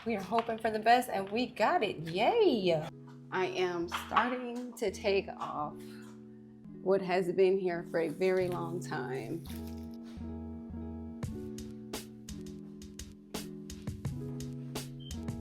We are hoping for the best and we got it. Yay! I am starting to take off what has been here for a very long time.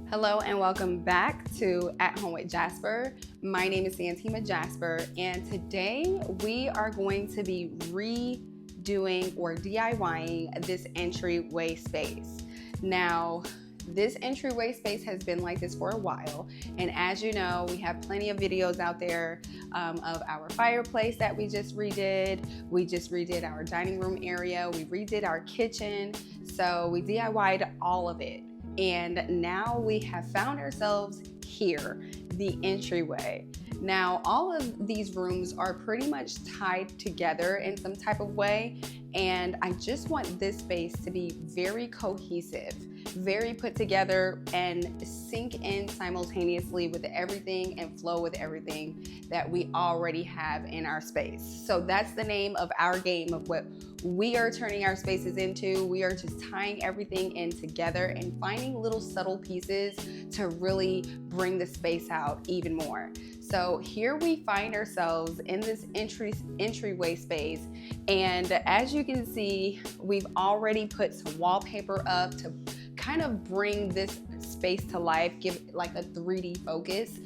Hello and welcome back to At Home with Jasper. My name is Santima Jasper, and today we are going to be redoing or DIYing this entryway space. Now, this entryway space has been like this for a while, and as you know, we have plenty of videos out there of our fireplace that we just redid. We just redid our dining room area. We redid our kitchen. So we DIY'd all of it. And now we have found ourselves here, the entryway. Now, all of these rooms are pretty much tied together in some type of way, and I just want this space to be very cohesive, very put together, and sink in simultaneously with everything and flow with everything that we already have in our space. So that's the name of our game of what we are turning our spaces into. We are just tying everything in together and finding little subtle pieces to really bring the space out even more. So here we find ourselves in this entryway space, and as you can see, we've already put some wallpaper up to kind of bring this space to life, give it like a 3D focus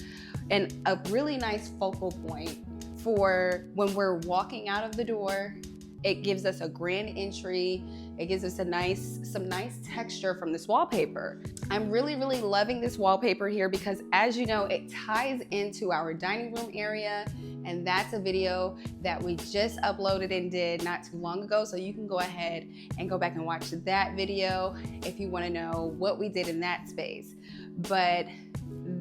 and a really nice focal point for when we're walking out of the door. It gives us a grand entry. It gives us some nice texture from this wallpaper. I'm really loving this wallpaper here because, as you know, it ties into our dining room area, and that's a video that we just uploaded and did not too long ago. So you can go ahead and go back and watch that video if you want to know what we did in that space. But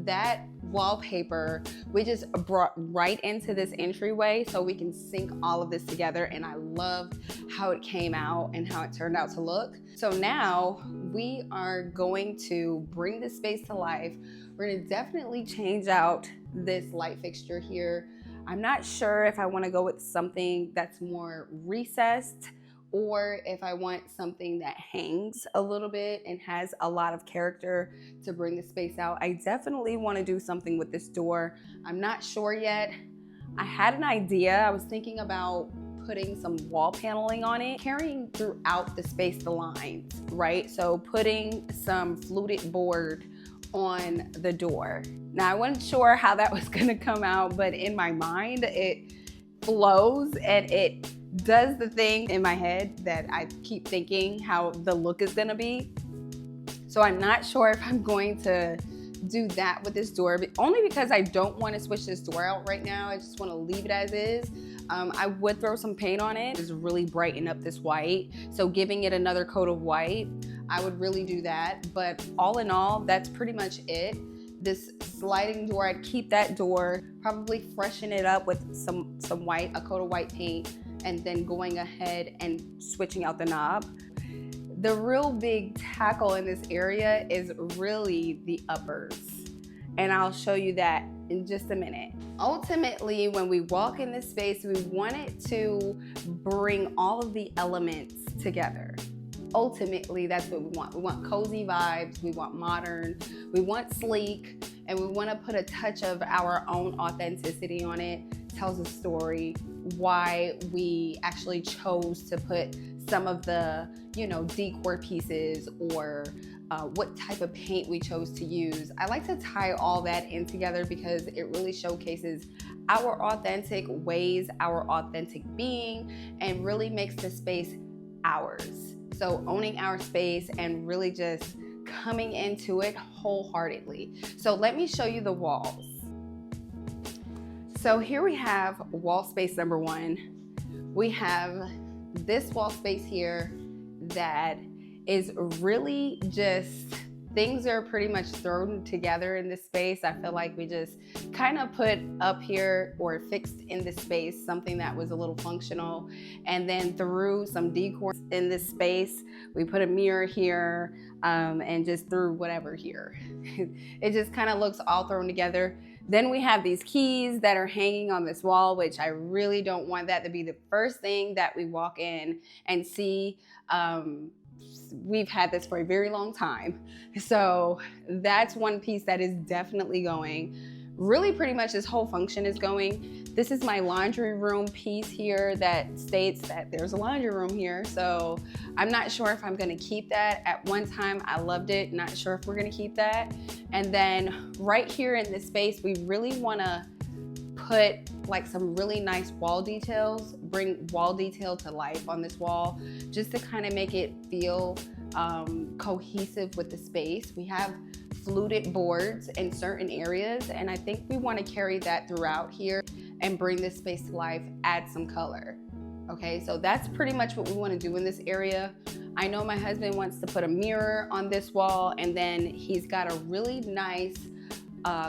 that wallpaper we just brought right into this entryway so we can sync all of this together, and I love how it came out and how it turned out to look. So now we are going to bring this space to life. We're going to definitely change out this light fixture here. I'm not sure if I want to go with something that's more recessed or if I want something that hangs a little bit and has a lot of character to bring the space out. I definitely want to do something with this door. I'm not sure yet. I had an idea. I was thinking about putting some wall paneling on it, carrying throughout the space the lines, right? So putting some fluted board on the door. Now, I wasn't sure how that was gonna come out, but in my mind, it flows and it does the thing in my head that I keep thinking how the look is gonna be. So I'm not sure if I'm going to do that with this door, but only because I don't want to switch this door out right now. I just want to leave it as is. I would throw some paint on it, just really brighten up this white. So giving it another coat of white, I would really do that. But all in all, that's pretty much it. This sliding door, I'd keep that door, probably freshen it up with some white, a coat of white paint, and then going ahead and switching out the knob. The real big tackle in this area is really the uppers, and I'll show you that in just a minute. Ultimately, when we walk in this space, we want it to bring all of the elements together. Ultimately, that's what we want. We want cozy vibes, we want modern, we want sleek, and we want to put a touch of our own authenticity on it. Tells a story why we actually chose to put some of the, decor pieces or what type of paint we chose to use. I like to tie all that in together because it really showcases our authentic ways, our authentic being, and really makes the space ours. So owning our space and really just coming into it wholeheartedly. So let me show you the walls. So here we have wall space number one. We have this wall space here that is really just, things are pretty much thrown together in this space. I feel like we just kind of put up here or fixed in this space something that was a little functional, and then threw some decor in this space. We put a mirror here and just threw whatever here. It just kind of looks all thrown together. Then we have these keys that are hanging on this wall, which I really don't want that to be the first thing that we walk in and see. we've had this for a very long time. So that's one piece that is definitely going. Really pretty much this whole function is going. This is my laundry room piece here that states that there's a laundry room here. So I'm not sure if I'm gonna keep that. At one time I loved it, not sure if we're gonna keep that. And then right here in this space, we really wanna put like some really nice wall details, bring wall detail to life on this wall, just to kind of make it feel cohesive with the space. We have fluted boards in certain areas, and I think we want to carry that throughout here and bring this space to life, add some color. Okay, so that's pretty much what we want to do in this area. I know my husband wants to put a mirror on this wall, and then he's got a really nice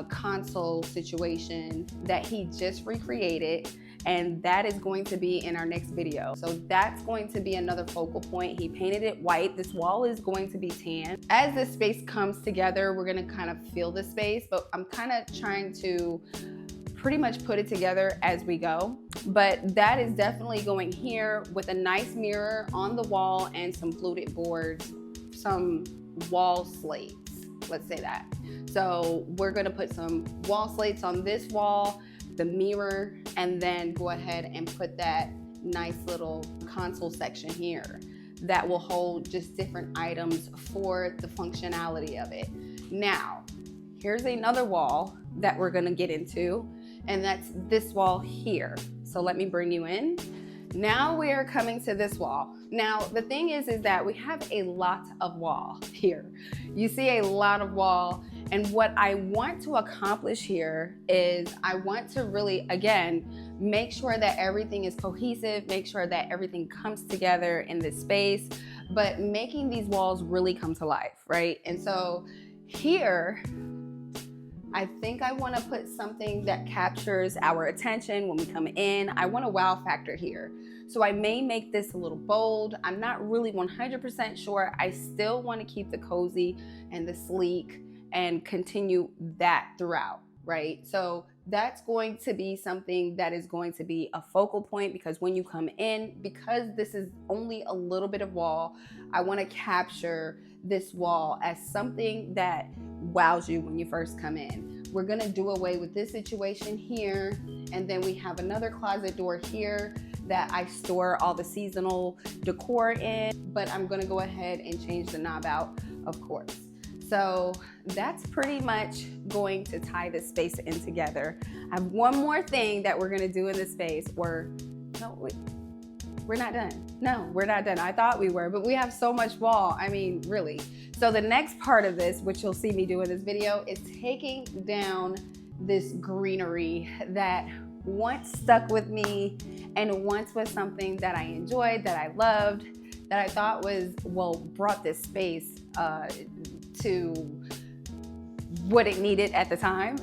console situation that he just recreated, and that is going to be in our next video. So that's going to be another focal point. He painted it white. This wall is going to be tan. As this space comes together, we're going to kind of feel the space, but I'm kind of trying to pretty much put it together as we go. But that is definitely going here with a nice mirror on the wall and some fluted boards, some wall slates, let's say that. So we're gonna put some wall slates on this wall, the mirror, and then go ahead and put that nice little console section here that will hold just different items for the functionality of it. Now, here's another wall that we're gonna get into, and that's this wall here. So let me bring you in. Now we are coming to this wall. Now, the thing is that we have a lot of wall here. You see a lot of wall, and what I want to accomplish here is I want to really, again, make sure that everything is cohesive, make sure that everything comes together in this space, but making these walls really come to life, right? And so here, I think I want to put something that captures our attention when we come in. I want a wow factor here. So I may make this a little bold. I'm not really 100% sure. I still want to keep the cozy and the sleek and continue that throughout, right? So that's going to be something that is going to be a focal point, because when you come in, because this is only a little bit of wall, I want to capture this wall as something that wows you when you first come in. We're gonna do away with this situation here, and then we have another closet door here that I store all the seasonal decor in, but I'm gonna go ahead and change the knob out, of course. So that's pretty much going to tie this space in together. I have one more thing that we're gonna do in this space. We're not done. No, we're not done. I thought we were, but we have so much wall. I mean, really. So the next part of this, which you'll see me do in this video, is taking down this greenery that once stuck with me and once was something that I enjoyed, that I loved, that I thought was, well, brought this space to what it needed at the time.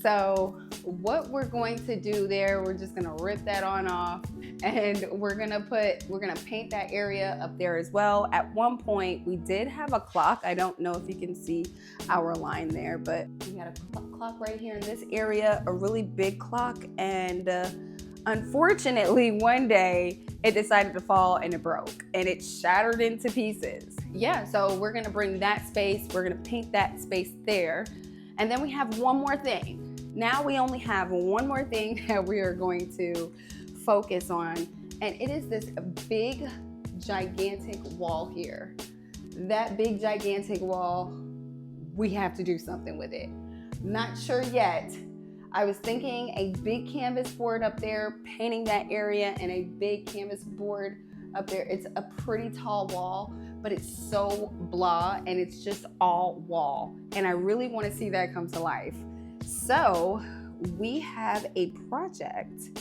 So what we're going to do there, we're just gonna rip that on off, and we're gonna paint that area up there as well. At one point we did have a clock. I don't know if you can see our line there, but we got a clock right here in this area, a really big clock, and unfortunately one day it decided to fall and it broke and it shattered into pieces. Yeah, so we're gonna bring that space, we're gonna paint that space there. And then we have one more thing. Now we only have one more thing that we are going to focus on, and it is this big, gigantic wall here. That big, gigantic wall, we have to do something with it. Not sure yet. I was thinking a big canvas board up there, painting that area, and a big canvas board up there. It's a pretty tall wall, but it's so blah, and it's just all wall. And I really want to see that come to life. So we have a project.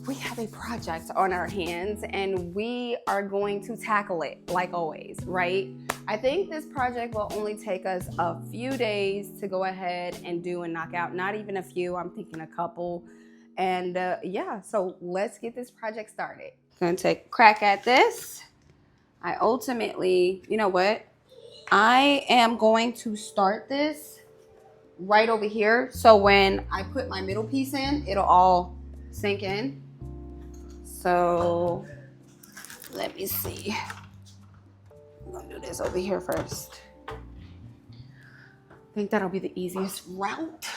We have a project on our hands, and we are going to tackle it like always, right? I think this project will only take us a few days to go ahead and do and knock out. Not even a few, I'm thinking a couple. And yeah, so let's get this project started. I'm gonna take a crack at this. I ultimately, you know what? I am going to start this right over here. So when I put my middle piece in, it'll all sink in. So let me see. We're gonna do this over here first. I think that'll be the easiest route.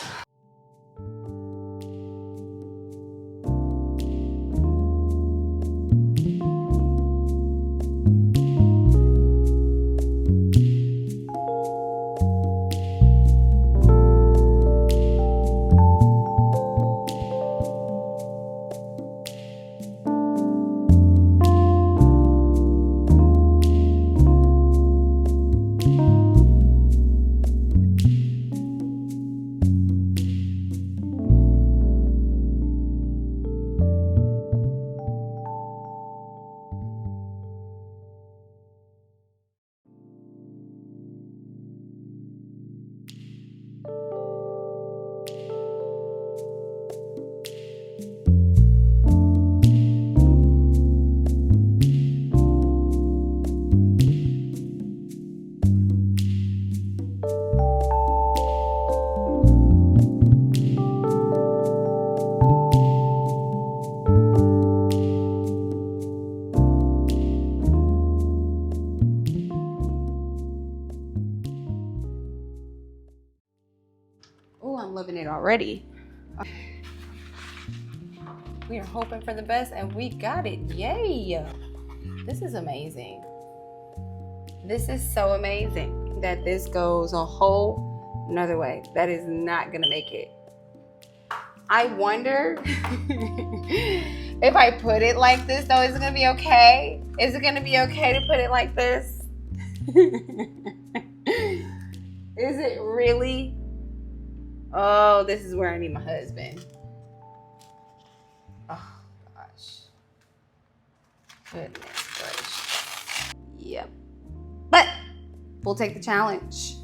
Oh, I'm loving it already. We are hoping for the best and we got it. Yay! This is amazing. This is so amazing that this goes a whole another way. That is not gonna make it. I wonder if I put it like this though, is it gonna be okay? Is it gonna be okay to put it like this? Is it really? Oh, this is where I need my husband. Oh gosh. Goodness gracious. Yep. But we'll take the challenge.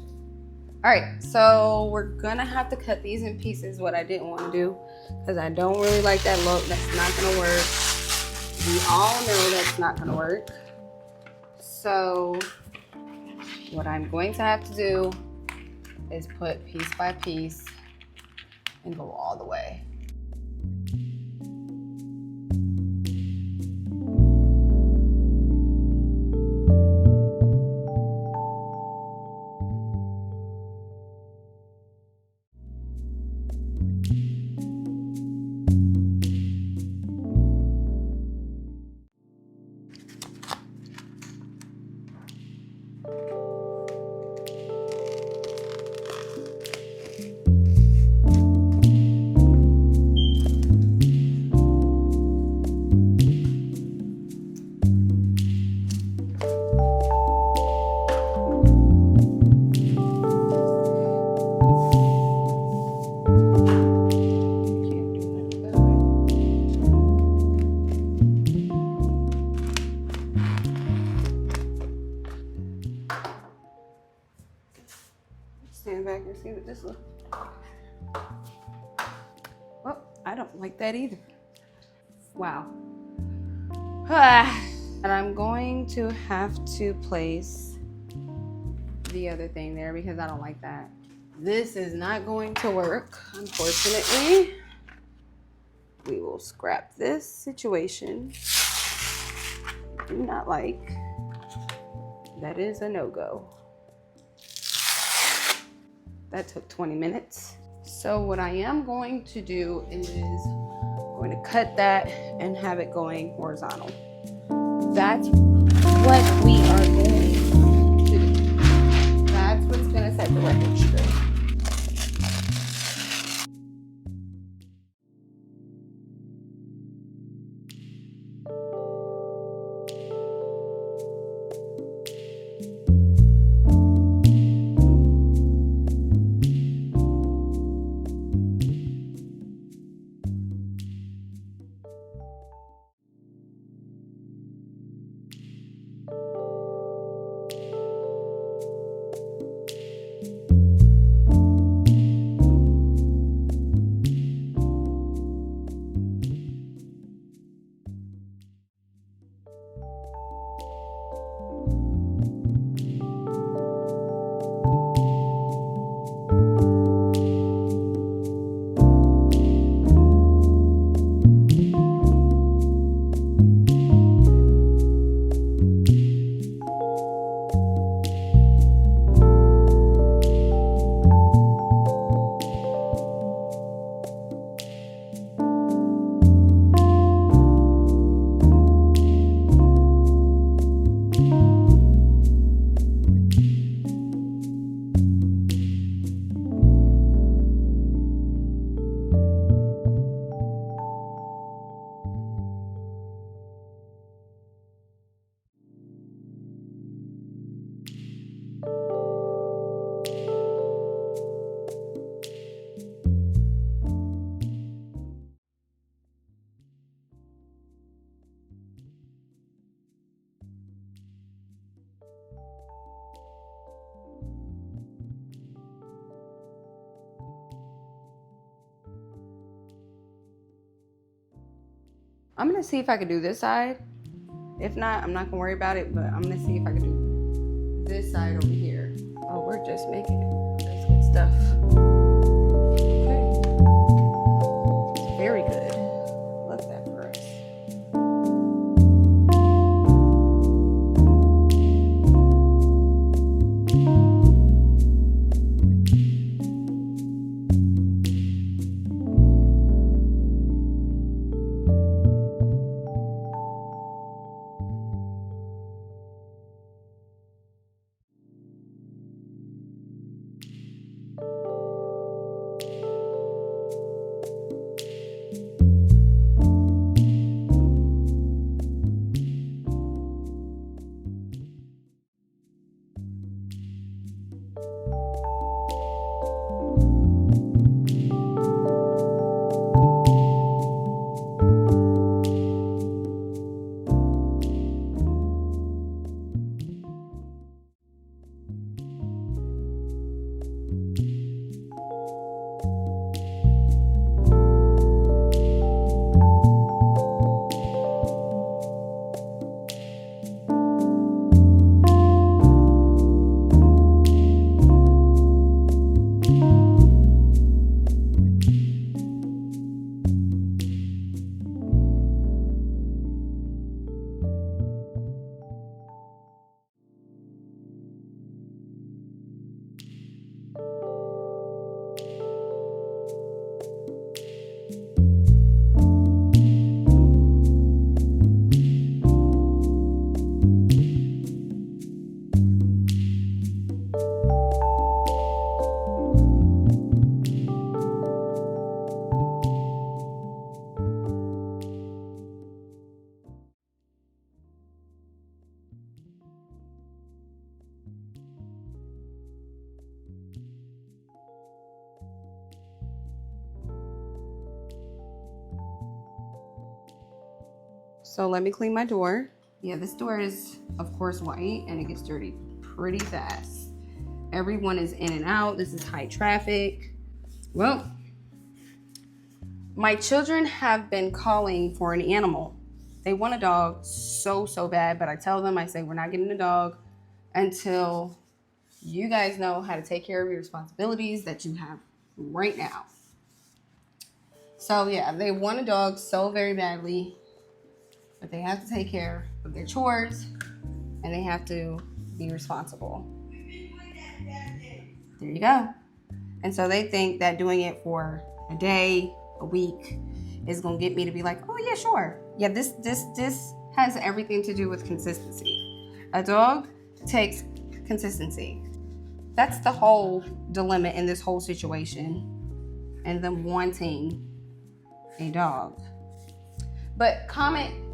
All right, so we're gonna have to cut these in pieces, what I didn't want to do, because I don't really like that look. That's not gonna work. We all know that's not gonna work. So what I'm going to have to do is put piece by piece and go all the way. Stand back and see what this looks like. Well, I don't like that either. Wow. And I'm going to have to place the other thing there because I don't like that. This is not going to work, unfortunately. We will scrap this situation. Do not like. That is a no-go. That took 20 minutes. So what I am going to do is I'm going to cut that and have it going horizontal. That's what we are going to do. That's what's gonna set the record straight. I'm gonna see if I can do this side. If not, I'm not gonna worry about it, but I'm gonna see if I can do this side over here. Oh, we're just making it. That's good stuff. Okay. It's very good. Love that for us. So let me clean my door. Yeah, this door is, of course, white and it gets dirty pretty fast. Everyone is in and out. This is high traffic. Well, my children have been calling for an animal. They want a dog so bad, but I tell them, I say, we're not getting a dog until you guys know how to take care of your responsibilities that you have right now. So yeah, they want a dog so very badly, but they have to take care of their chores and they have to be responsible. There you go. And so they think that doing it for a day, a week is gonna get me to be like, oh yeah, sure. Yeah, this has everything to do with consistency. A dog takes consistency. That's the whole dilemma in this whole situation and them wanting a dog. But comment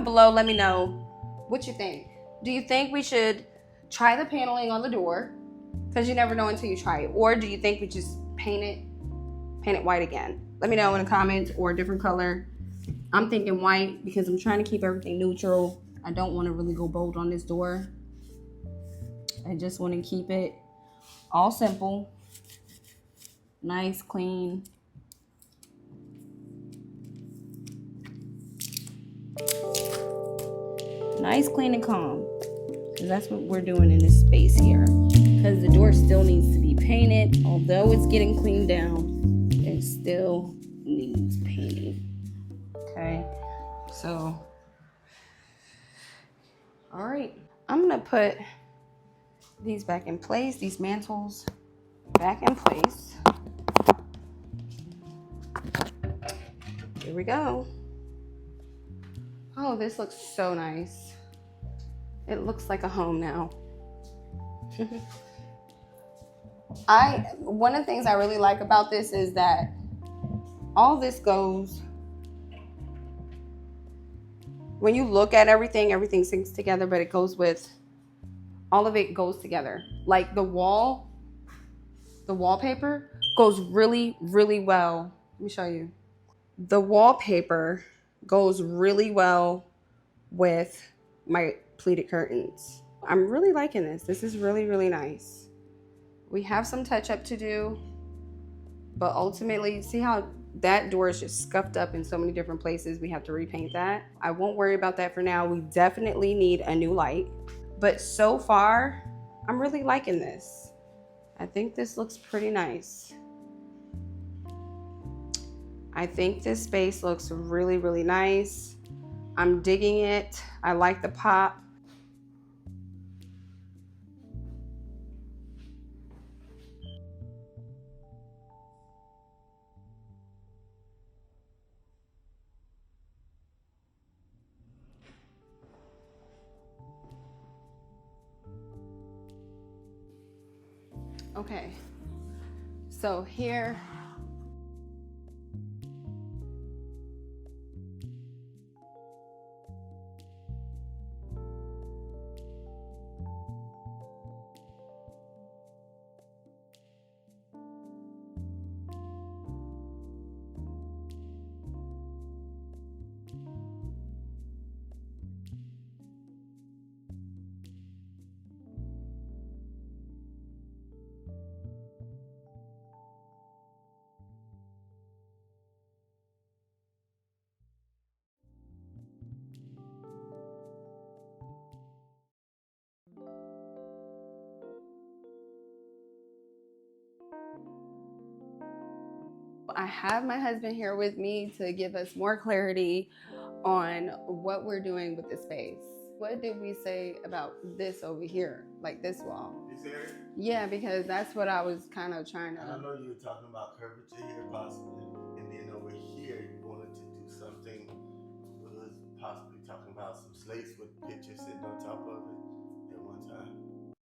below, let me know what you think. Do you think we should try the paneling on the door? Because you never know until you try it. Or do you think we just paint it white again? Let me know in the comments, or a different color. I'm thinking white because I'm trying to keep everything neutral. I don't want to really go bold on this door. I just want to keep it all simple, nice, clean. Nice, clean, and calm. Because that's what we're doing in this space here. Because the door still needs to be painted. Although it's getting cleaned down, it still needs painting. Okay. So, all right. I'm going to put these back in place. These mantles back in place. Here we go. Oh, this looks so nice. It looks like a home now. One of the things I really like about this is that all this goes, when you look at everything syncs together, but it goes with, all of it goes together. Like the wallpaper goes really well. Let me show you. The wallpaper goes really well with my pleated curtains. I'm really liking this. This is really nice. We have some touch up to do, but ultimately, see how that door is just scuffed up in so many different places. We have to repaint that. I won't worry about that for now. We definitely need a new light. But so far, I'm really liking this. I think this looks pretty nice. I think this space looks really, really nice. I'm digging it. I like the pop. Okay, so here, I have my husband here with me to give us more clarity on what we're doing with the space. What did we say about this over here, like this wall? This area? Yeah, because that's what I was kind of trying to. I know you were talking about curvature here possibly, and then over here you wanted to do something. We was possibly talking about some slates with pictures sitting on top of it at one time.